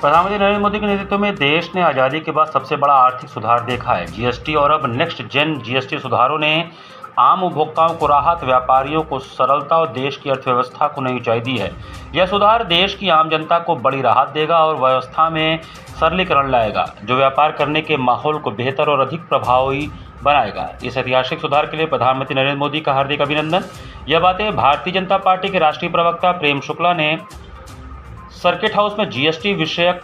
प्रधानमंत्री नरेंद्र मोदी के नेतृत्व में देश ने आज़ादी के बाद सबसे बड़ा आर्थिक सुधार देखा है। जीएसटी और अब नेक्स्ट जेन जीएसटी सुधारों ने आम उपभोक्ताओं को राहत, व्यापारियों को सरलता और देश की अर्थव्यवस्था को नई ऊंचाई दी है। यह सुधार देश की आम जनता को बड़ी राहत देगा और व्यवस्था में सरलीकरण लाएगा, जो व्यापार करने के माहौल को बेहतर और अधिक प्रभावी बनाएगा। इस ऐतिहासिक सुधार के लिए प्रधानमंत्री नरेंद्र मोदी का हार्दिक अभिनंदन। यह बातें भारतीय जनता पार्टी के राष्ट्रीय प्रवक्ता प्रेम शुक्ला ने सर्किट हाउस में जीएसटी विषयक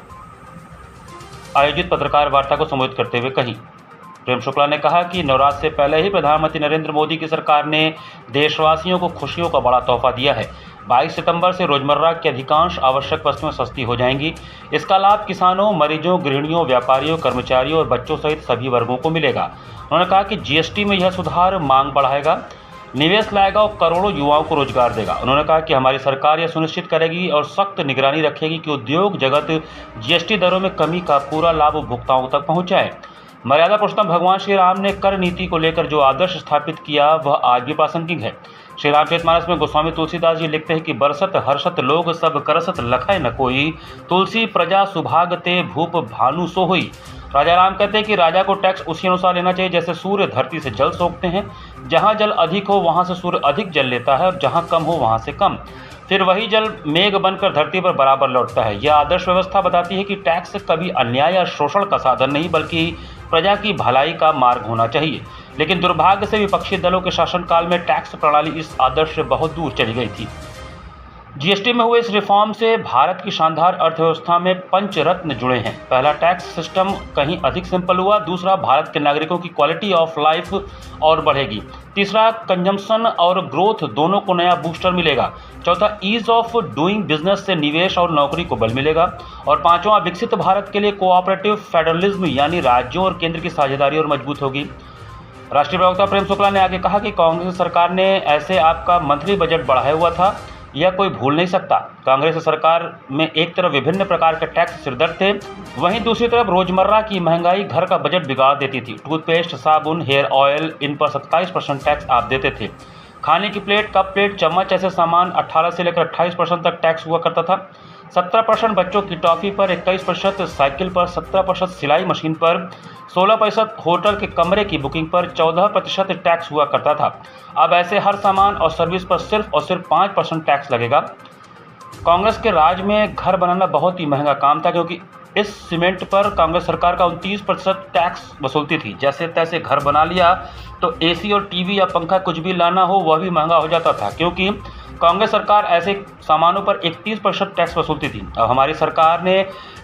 आयोजित पत्रकार वार्ता को संबोधित करते हुए कही। प्रेम शुक्ला ने कहा कि नवरात्र से पहले ही प्रधानमंत्री नरेंद्र मोदी की सरकार ने देशवासियों को खुशियों का बड़ा तोहफा दिया है। 22 सितंबर से रोजमर्रा की अधिकांश आवश्यक वस्तुएं सस्ती हो जाएंगी। इसका लाभ किसानों, मरीजों, गृहिणियों, व्यापारियों, कर्मचारियों और बच्चों सहित सभी वर्गों को मिलेगा। उन्होंने कहा कि जीएसटी में यह सुधार मांग बढ़ाएगा, निवेश लाएगा और करोड़ों युवाओं को रोजगार देगा। उन्होंने कहा कि हमारी सरकार यह सुनिश्चित करेगी और सख्त निगरानी रखेगी कि उद्योग जगत जीएसटी दरों में कमी का पूरा लाभ उपभोक्ताओं तक पहुंचाए। मर्यादा पुरुषोत्तम भगवान श्री राम ने कर नीति को लेकर जो आदर्श स्थापित किया वह आज भी प्रासंगिक है। श्री रामचरितमानस में गोस्वामी तुलसीदास जी लिखते हैं कि बरसत हर्षत लोग सब करसत लखै न कोई, तुलसी प्रजा सुभागते भूप भानु सो हुई। राजा राम कहते हैं कि राजा को टैक्स उसी अनुसार लेना चाहिए जैसे सूर्य धरती से जल सोखते हैं। जहाँ जल अधिक हो वहाँ से सूर्य अधिक जल लेता है और जहाँ कम हो वहाँ से कम, फिर वही जल मेघ बनकर धरती पर बराबर लौटता है। यह आदर्श व्यवस्था बताती है कि टैक्स कभी अन्याय या शोषण का साधन नहीं बल्कि प्रजा की भलाई का मार्ग होना चाहिए। लेकिन दुर्भाग्य से विपक्षी दलों के शासनकाल में टैक्स प्रणाली इस आदर्श से बहुत दूर चली गई थी। जीएसटी में हुए इस रिफॉर्म से भारत की शानदार अर्थव्यवस्था में पंचरत्न जुड़े हैं। पहला, टैक्स सिस्टम कहीं अधिक सिंपल हुआ। दूसरा, भारत के नागरिकों की क्वालिटी ऑफ लाइफ और बढ़ेगी। तीसरा, कंजम्पशन और ग्रोथ दोनों को नया बूस्टर मिलेगा। चौथा, ईज ऑफ डूइंग बिजनेस से निवेश और नौकरी को बल मिलेगा। और पांचवा, विकसित भारत के लिए कोऑपरेटिव फेडरलिज्म यानी राज्यों और केंद्र की साझेदारी और मजबूत होगी। राष्ट्रीय प्रवक्ता प्रेम शुक्ला ने आगे कहा कि कांग्रेस सरकार ने ऐसे आपका मंथली बजट बढ़ाया हुआ था, यह कोई भूल नहीं सकता। कांग्रेस सरकार में एक तरफ विभिन्न प्रकार के टैक्स सिरदर्द थे, वहीं दूसरी तरफ रोजमर्रा की महंगाई घर का बजट बिगाड़ देती थी। टूथपेस्ट, साबुन, हेयर ऑयल, इन पर 27% टैक्स आप देते थे। खाने की प्लेट, कप प्लेट, चम्मच ऐसे सामान 18 से लेकर 28% तक टैक्स हुआ करता था। 17% बच्चों की टॉफ़ी पर, 21% साइकिल पर, 17% सिलाई मशीन पर, 16% होटल के कमरे की बुकिंग पर, 14% टैक्स हुआ करता था। अब ऐसे हर सामान और सर्विस पर सिर्फ और सिर्फ 5% टैक्स लगेगा। कांग्रेस के राज में घर बनाना बहुत ही महंगा काम था, क्योंकि इस सीमेंट पर कांग्रेस सरकार का 29% टैक्स वसूलती थी। जैसे तैसे घर बना लिया तो एसी और टीवी या पंखा कुछ भी लाना हो वह भी महंगा हो जाता था, क्योंकि कांग्रेस सरकार ऐसे सामानों पर 31% टैक्स वसूलती थी। अब हमारी सरकार ने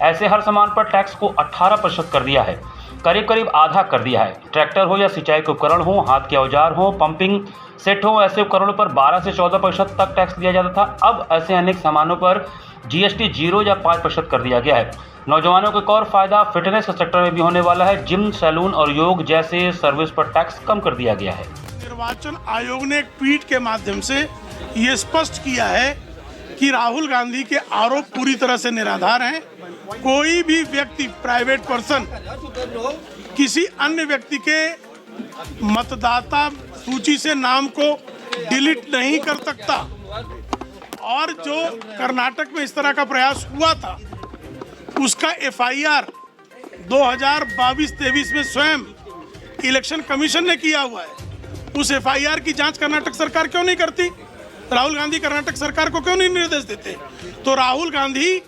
ऐसे हर सामान पर टैक्स को 18% कर दिया है, करीब करीब आधा कर दिया है। ट्रैक्टर हो या सिंचाई के उपकरण हो, हाथ के औजार हो, पंपिंग सेट हो, ऐसे उपकरणों पर 12 से 14% तक टैक्स दिया जाता था। अब ऐसे अनेक सामानों पर जीएसटी 0 या 5% कर दिया गया है। नौजवानों को एक और फायदा फिटनेस के सेक्टर में भी होने वाला है। जिम, सैलून और योग जैसे सर्विस पर टैक्स कम कर दिया गया है। निर्वाचन आयोग ने एक ट्वीट के माध्यम से ये स्पष्ट किया है कि राहुल गांधी के आरोप पूरी तरह से निराधार हैं। कोई भी व्यक्ति, प्राइवेट पर्सन, किसी अन्य व्यक्ति के मतदाता सूची से नाम को डिलीट नहीं कर सकता। और जो कर्नाटक में इस तरह का प्रयास हुआ था उसका एफआईआर 2022-23 में स्वयं इलेक्शन कमीशन ने किया हुआ है। उस एफआईआर की जांच कर्नाटक सरकार क्यों नहीं करती? राहुल गांधी कर्नाटक सरकार को क्यों नहीं निर्देश देते? तो राहुल गांधी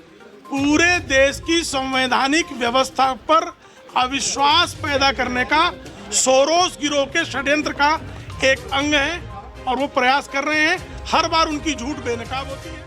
पूरे देश की संवैधानिक व्यवस्था पर अविश्वास पैदा करने का सोरोस गिरोह के षड्यंत्र का एक अंग है और वो प्रयास कर रहे हैं। हर बार उनकी झूठ बेनकाब होती है।